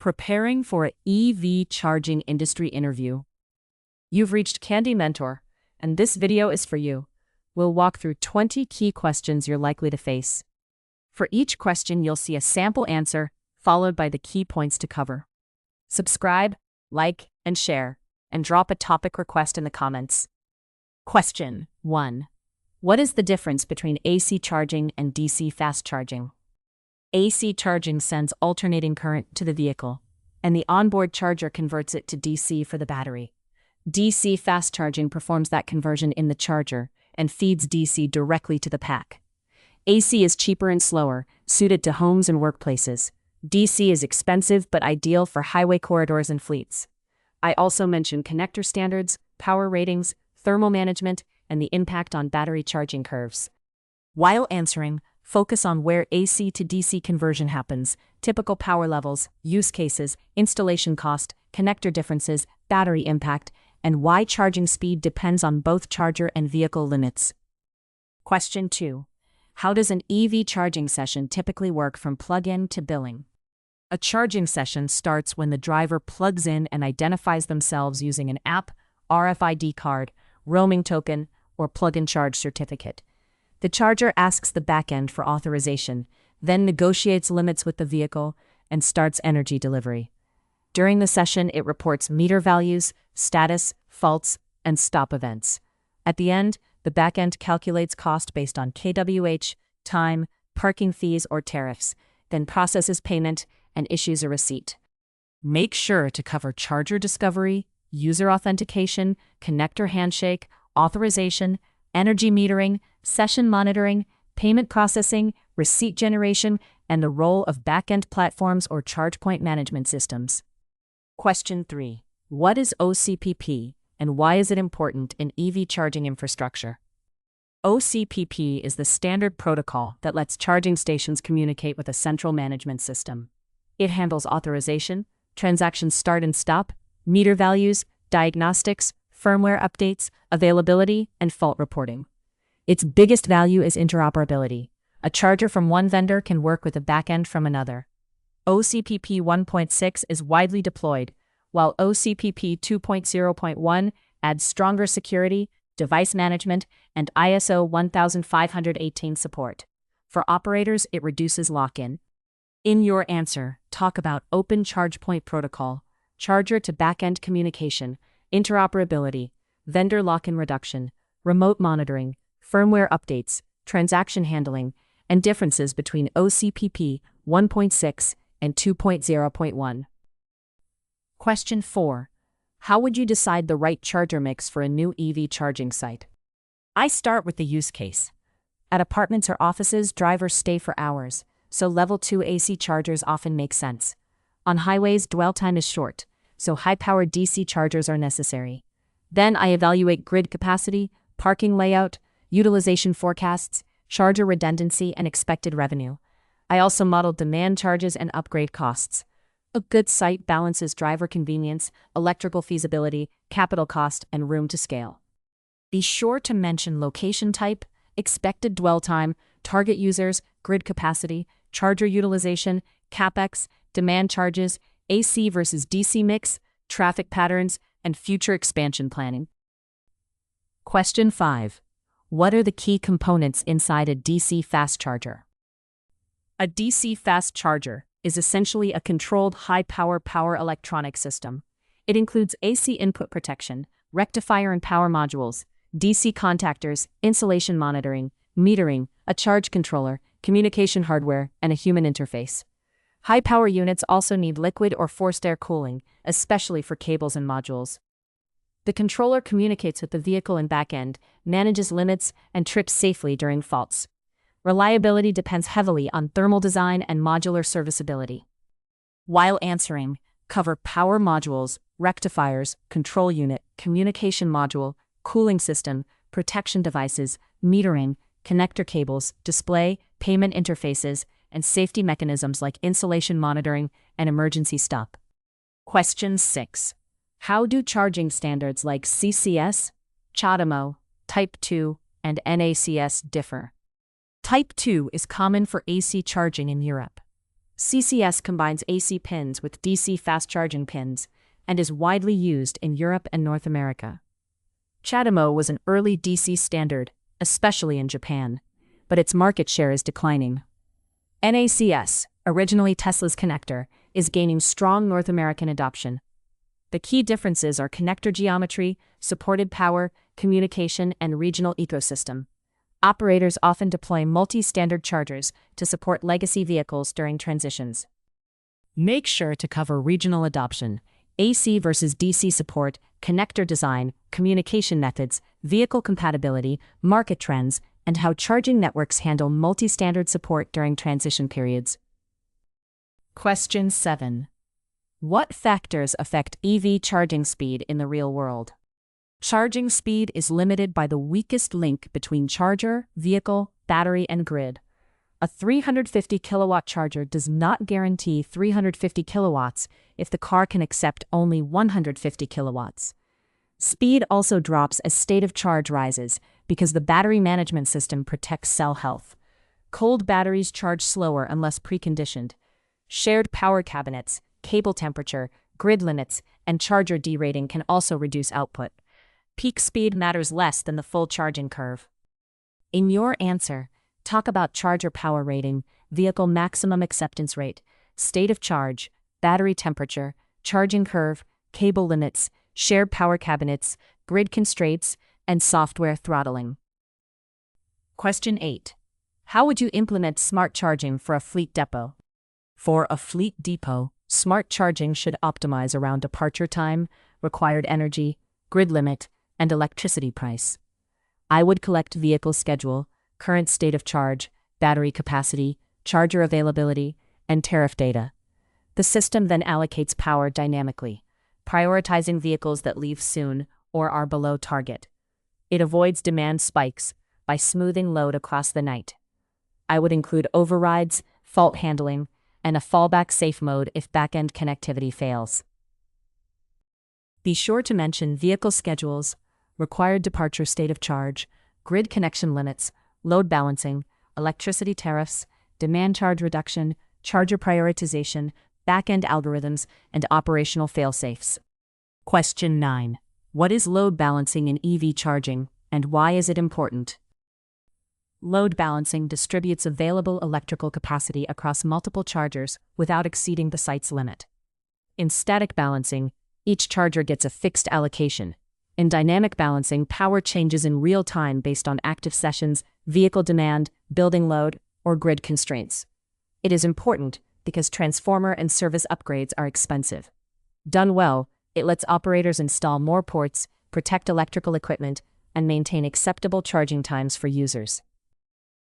Preparing for an EV charging industry interview. You've reached Candy Mentor, and this video is for you. We'll walk through 20 key questions you're likely to face. For each question, you'll see a sample answer, followed by the key points to cover. Subscribe, like, and share, and drop a topic request in the comments. Question 1. What is the difference between AC charging and DC fast charging? AC charging sends alternating current to the vehicle, and the onboard charger converts it to DC for the battery. DC fast charging performs that conversion in the charger and feeds DC directly to the pack. AC is cheaper and slower, suited to homes and workplaces. DC is expensive but ideal for highway corridors and fleets. I also mentioned connector standards, power ratings, thermal management, and the impact on battery charging curves. While answering, focus on where AC to DC conversion happens, typical power levels, use cases, installation cost, connector differences, battery impact, and why charging speed depends on both charger and vehicle limits. Question 2. How does an EV charging session typically work from plug-in to billing? A charging session starts when the driver plugs in and identifies themselves using an app, RFID card, roaming token, or plug-in charge certificate. The charger asks the backend for authorization, then negotiates limits with the vehicle, and starts energy delivery. During the session, it reports meter values, status, faults, and stop events. At the end, the backend calculates cost based on kWh, time, parking fees, or tariffs, then processes payment and issues a receipt. Make sure to cover charger discovery, user authentication, connector handshake, authorization, energy metering, session monitoring, payment processing, receipt generation, and the role of backend platforms or charge point management systems. Question 3. What is OCPP, and why is it important in EV charging infrastructure? OCPP is the standard protocol that lets charging stations communicate with a central management system. It handles authorization, transaction start and stop, meter values, diagnostics, firmware updates, availability, and fault reporting. Its biggest value is interoperability. A charger from one vendor can work with a backend from another. OCPP 1.6 is widely deployed, while OCPP 2.0.1 adds stronger security, device management, and ISO 10518 support. For operators, it reduces lock-in. In your answer, talk about Open Charge Point Protocol, charger to backend communication, interoperability, vendor lock-in reduction, remote monitoring, firmware updates, transaction handling, and differences between OCPP 1.6 and 2.0.1. Question 4. How would you decide the right charger mix for a new EV charging site? I start with the use case. At apartments or offices, drivers stay for hours, so level 2 AC chargers often make sense. On highways, dwell time is short, so high-powered DC chargers are necessary. Then I evaluate grid capacity, parking layout, utilization forecasts, charger redundancy, and expected revenue. I also model demand charges and upgrade costs. A good site balances driver convenience, electrical feasibility, capital cost, and room to scale. Be sure to mention location type, expected dwell time, target users, grid capacity, charger utilization, CapEx, demand charges, AC versus DC mix, traffic patterns, and future expansion planning. Question 5. What are the key components inside a DC fast charger? A DC fast charger is essentially a controlled high-power power electronic system. It includes AC input protection, rectifier and power modules, DC contactors, insulation monitoring, metering, a charge controller, communication hardware, and a human interface. High-power units also need liquid or forced air cooling, especially for cables and modules. The controller communicates with the vehicle and backend, manages limits, and trips safely during faults. Reliability depends heavily on thermal design and modular serviceability. While answering, cover power modules, rectifiers, control unit, communication module, cooling system, protection devices, metering, connector cables, display, payment interfaces, and safety mechanisms like insulation monitoring and emergency stop. Question 6. How do charging standards like CCS, CHAdeMO, Type 2, and NACS differ? Type 2 is common for AC charging in Europe. CCS combines AC pins with DC fast charging pins and is widely used in Europe and North America. CHAdeMO was an early DC standard, especially in Japan, but its market share is declining. NACS, originally Tesla's connector, is gaining strong North American adoption. The key differences are connector geometry, supported power, communication, and regional ecosystem. Operators often deploy multi-standard chargers to support legacy vehicles during transitions. Make sure to cover regional adoption, AC versus DC support, connector design, communication methods, vehicle compatibility, market trends, and how charging networks handle multi-standard support during transition periods. Question 7. What factors affect EV charging speed in the real world? Charging speed is limited by the weakest link between charger, vehicle, battery, and grid. A 350 kilowatt charger does not guarantee 350 kilowatts if the car can accept only 150 kilowatts. Speed also drops as state of charge rises because the battery management system protects cell health. Cold batteries charge slower unless preconditioned. Shared power cabinets, cable temperature, grid limits, and charger derating can also reduce output. Peak speed matters less than the full charging curve. In your answer, talk about charger power rating, vehicle maximum acceptance rate, state of charge, battery temperature, charging curve, cable limits, shared power cabinets, grid constraints, and software throttling. Question 8. How would you implement smart charging for a fleet depot? For a fleet depot, smart charging should optimize around departure time, required energy, grid limit, and electricity price. I would collect vehicle schedule, current state of charge, battery capacity, charger availability, and tariff data. The system then allocates power dynamically, prioritizing vehicles that leave soon or are below target. It avoids demand spikes by smoothing load across the night. I would include overrides, fault handling, and a fallback safe mode if back-end connectivity fails. Be sure to mention vehicle schedules, required departure state of charge, grid connection limits, load balancing, electricity tariffs, demand charge reduction, charger prioritization, back-end algorithms, and operational fail-safes. Question 9. What is load balancing in EV charging, and why is it important? Load balancing distributes available electrical capacity across multiple chargers without exceeding the site's limit. In static balancing, each charger gets a fixed allocation. In dynamic balancing, power changes in real time based on active sessions, vehicle demand, building load, or grid constraints. It is important because transformer and service upgrades are expensive. Done well, it lets operators install more ports, protect electrical equipment, and maintain acceptable charging times for users.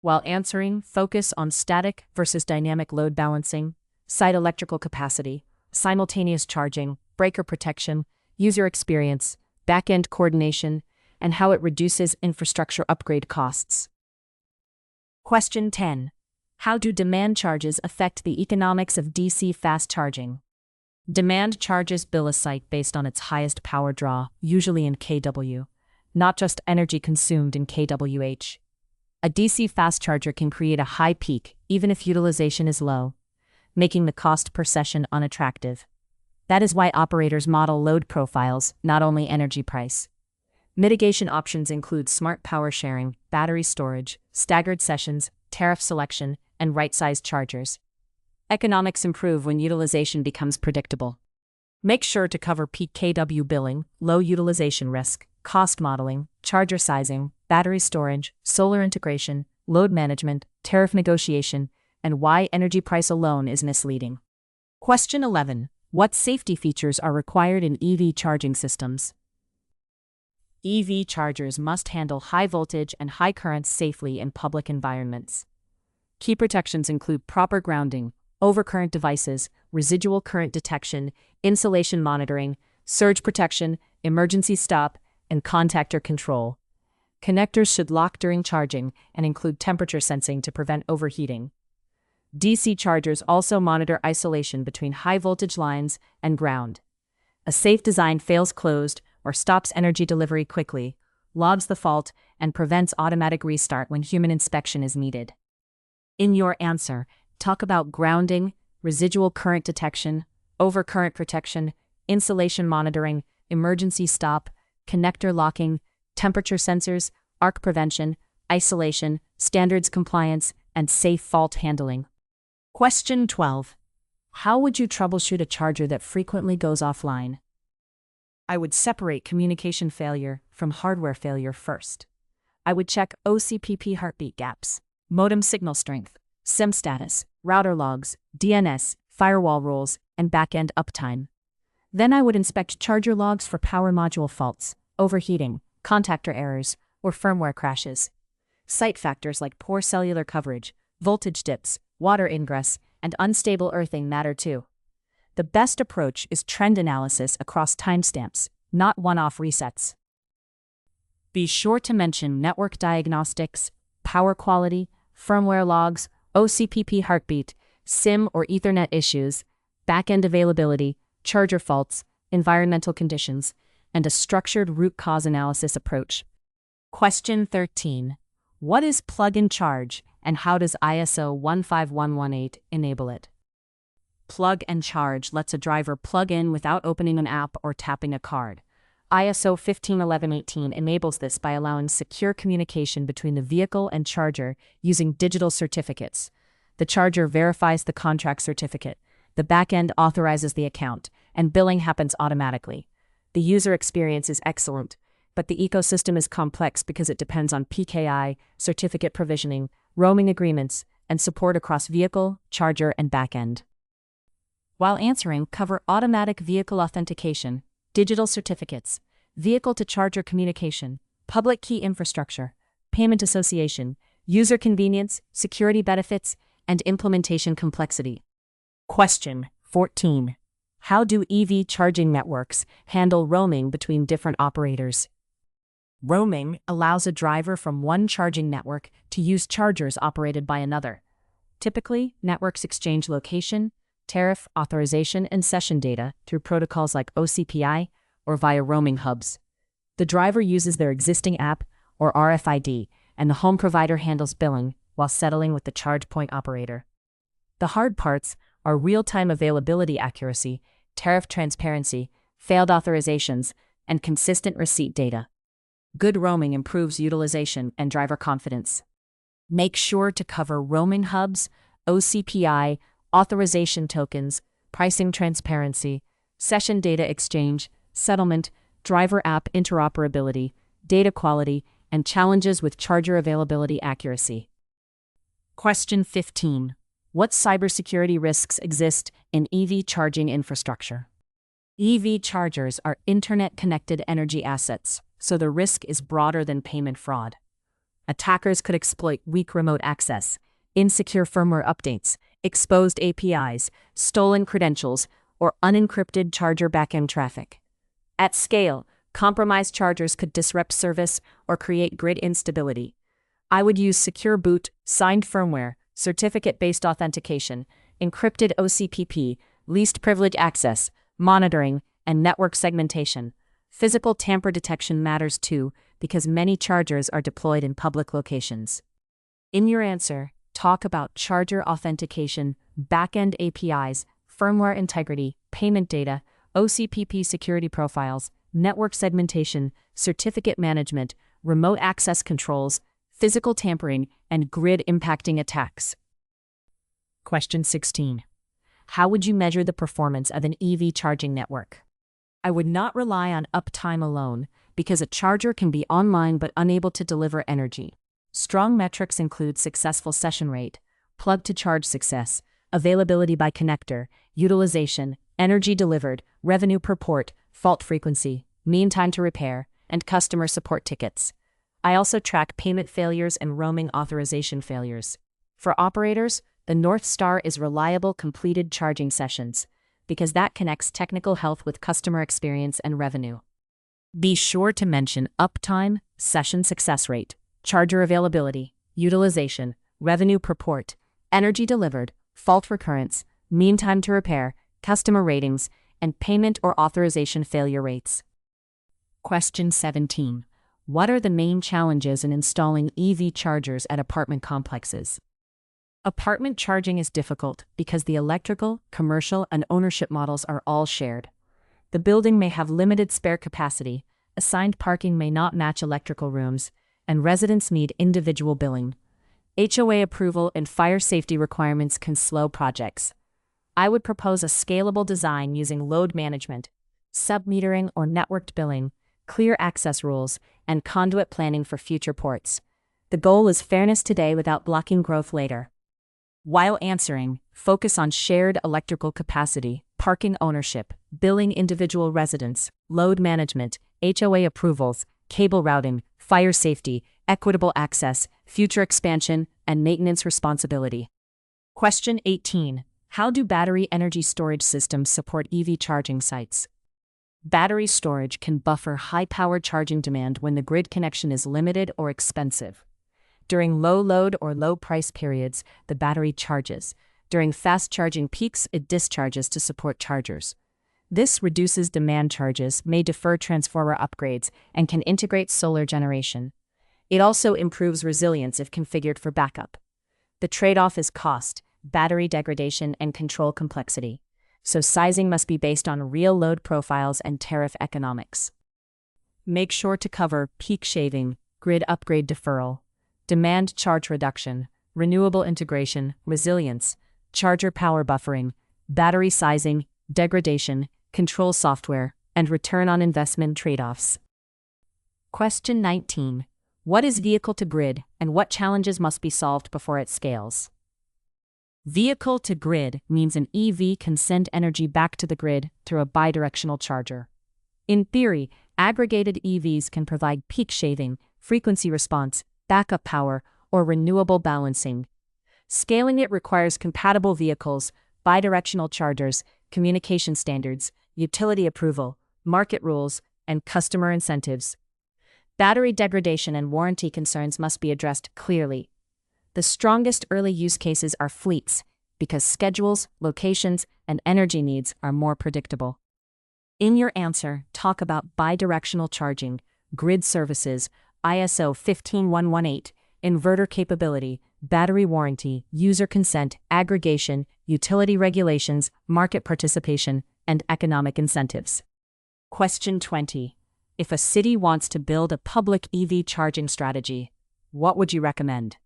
While answering, focus on static versus dynamic load balancing, site electrical capacity, simultaneous charging, breaker protection, user experience, back-end coordination, and how it reduces infrastructure upgrade costs. Question 10. How do demand charges affect the economics of DC fast charging? Demand charges bill a site based on its highest power draw, usually in kW, not just energy consumed in kWh. A DC fast charger can create a high peak even if utilization is low, making the cost per session unattractive. That is why operators model load profiles, not only energy price. Mitigation options include smart power sharing, battery storage, staggered sessions, tariff selection, and right-sized chargers. Economics improve when utilization becomes predictable. Make sure to cover peak kW billing, low utilization risk, cost modeling, charger sizing, battery storage, solar integration, load management, tariff negotiation, and why energy price alone is misleading. Question 11. What safety features are required in EV charging systems? EV chargers must handle high voltage and high currents safely in public environments. Key protections include proper grounding, overcurrent devices, residual current detection, insulation monitoring, surge protection, emergency stop, and contactor control. Connectors should lock during charging and include temperature sensing to prevent overheating. DC chargers also monitor isolation between high voltage lines and ground. A safe design fails closed or stops energy delivery quickly, logs the fault, and prevents automatic restart when human inspection is needed. In your answer, talk about grounding, residual current detection, overcurrent protection, insulation monitoring, emergency stop, connector locking, temperature sensors, arc prevention, isolation, standards compliance, and safe fault handling. Question 12. How would you troubleshoot a charger that frequently goes offline? I would separate communication failure from hardware failure first. I would check OCPP heartbeat gaps, modem signal strength, SIM status, router logs, DNS, firewall rules, and backend uptime. Then I would inspect charger logs for power module faults, overheating, contactor errors, or firmware crashes. Site factors like poor cellular coverage, voltage dips, water ingress, and unstable earthing matter too. The best approach is trend analysis across timestamps, not one-off resets. Be sure to mention network diagnostics, power quality, firmware logs, OCPP heartbeat, SIM or Ethernet issues, backend availability, charger faults, environmental conditions, and a structured root cause analysis approach. Question 13. What is plug-in charge, and how does ISO 15118 enable it? Plug and charge lets a driver plug in without opening an app or tapping a card. ISO 15118 enables this by allowing secure communication between the vehicle and charger using digital certificates. The charger verifies the contract certificate, the backend authorizes the account, and billing happens automatically. The user experience is excellent, but the ecosystem is complex because it depends on PKI, certificate provisioning, roaming agreements, and support across vehicle, charger, and backend. While answering, cover automatic vehicle authentication, digital certificates, vehicle-to-charger communication, public key infrastructure, payment association, user convenience, security benefits, and implementation complexity. Question 14. How do EV charging networks handle roaming between different operators? Roaming allows a driver from one charging network to use chargers operated by another. Typically, networks exchange location, tariff, authorization, and session data through protocols like OCPI or via roaming hubs. The driver uses their existing app or RFID, and the home provider handles billing while settling with the charge point operator. The hard parts are real-time availability accuracy, tariff transparency, failed authorizations, and consistent receipt data. Good roaming improves utilization and driver confidence. Make sure to cover roaming hubs, OCPI, authorization tokens, pricing transparency, session data exchange, settlement, driver app interoperability, data quality, and challenges with charger availability accuracy. Question 15. What cybersecurity risks exist in EV charging infrastructure? EV chargers are internet-connected energy assets, so the risk is broader than payment fraud. Attackers could exploit weak remote access, insecure firmware updates, exposed APIs, stolen credentials, or unencrypted charger backend traffic. At scale, compromised chargers could disrupt service or create grid instability. I would use secure boot, signed firmware, certificate-based authentication, encrypted OCPP, least privilege access, monitoring, and network segmentation. Physical tamper detection matters too, because many chargers are deployed in public locations. In your answer, talk about charger authentication, backend APIs, firmware integrity, payment data, OCPP security profiles, network segmentation, certificate management, remote access controls, physical tampering, and grid impacting attacks. Question 16. How would you measure the performance of an EV charging network? I would not rely on uptime alone, because a charger can be online but unable to deliver energy. Strong metrics include successful session rate, plug-to-charge success, availability by connector, utilization, energy delivered, revenue per port, fault frequency, mean time to repair, and customer support tickets. I also track payment failures and roaming authorization failures. For operators, the North Star is reliable completed charging sessions, because that connects technical health with customer experience and revenue. Be sure to mention uptime, session success rate, charger availability, utilization, revenue per port, energy delivered, fault recurrence, mean time to repair, customer ratings, and payment or authorization failure rates. Question 17. What are the main challenges in installing EV chargers at apartment complexes? Apartment charging is difficult because the electrical, commercial, and ownership models are all shared. The building may have limited spare capacity, assigned parking may not match electrical rooms, and residents need individual billing. HOA approval and fire safety requirements can slow projects. I would propose a scalable design using load management, sub-metering or networked billing, clear access rules, and conduit planning for future ports. The goal is fairness today without blocking growth later. While answering, focus on shared electrical capacity, parking ownership, billing individual residents, load management, HOA approvals, cable routing, fire safety, equitable access, future expansion, and maintenance responsibility. Question 18. How do battery energy storage systems support EV charging sites? Battery storage can buffer high-powered charging demand when the grid connection is limited or expensive. During low load or low price periods, the battery charges. During fast charging peaks, it discharges to support chargers. This reduces demand charges, may defer transformer upgrades, and can integrate solar generation. It also improves resilience if configured for backup. The trade-off is cost, battery degradation, and control complexity. So sizing must be based on real load profiles and tariff economics. Make sure to cover peak shaving, grid upgrade deferral, demand charge reduction, renewable integration, resilience, charger power buffering, battery sizing, degradation, control software, and return on investment trade-offs. Question 19. What is vehicle-to-grid, and what challenges must be solved before it scales? Vehicle-to-grid means an EV can send energy back to the grid through a bidirectional charger. In theory, aggregated EVs can provide peak shaving, frequency response, backup power, or renewable balancing. Scaling it requires compatible vehicles, bidirectional chargers, communication standards, utility approval, market rules, and customer incentives. Battery degradation and warranty concerns must be addressed clearly. The strongest early use cases are fleets, because schedules, locations, and energy needs are more predictable. In your answer, talk about bidirectional charging, grid services, ISO 15118, inverter capability, battery warranty, user consent, aggregation, utility regulations, market participation, and economic incentives. Question 20. If a city wants to build a public EV charging strategy, what would you recommend?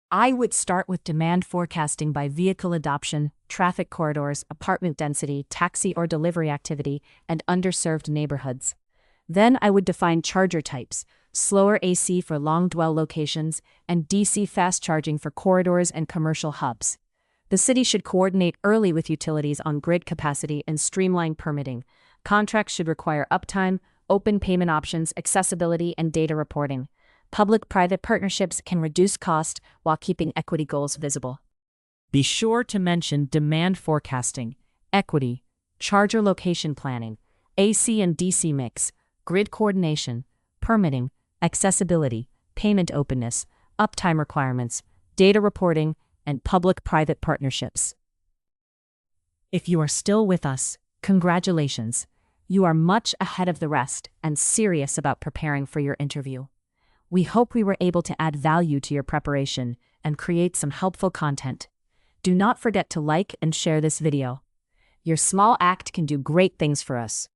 I would start with demand forecasting by vehicle adoption, traffic corridors, apartment density, taxi or delivery activity, and underserved neighborhoods. Then I would define charger types, slower AC for long dwell locations, and DC fast charging for corridors and commercial hubs. The city should coordinate early with utilities on grid capacity and streamline permitting. Contracts should require uptime, open payment options, accessibility, and data reporting. Public-private partnerships can reduce cost while keeping equity goals visible. Be sure to mention demand forecasting, equity, charger location planning, AC and DC mix, grid coordination, permitting, accessibility, payment openness, uptime requirements, data reporting, and public-private partnerships. If you are still with us, congratulations. You are much ahead of the rest and serious about preparing for your interview. We hope we were able to add value to your preparation and create some helpful content. Do not forget to like and share this video. Your small act can do great things for us.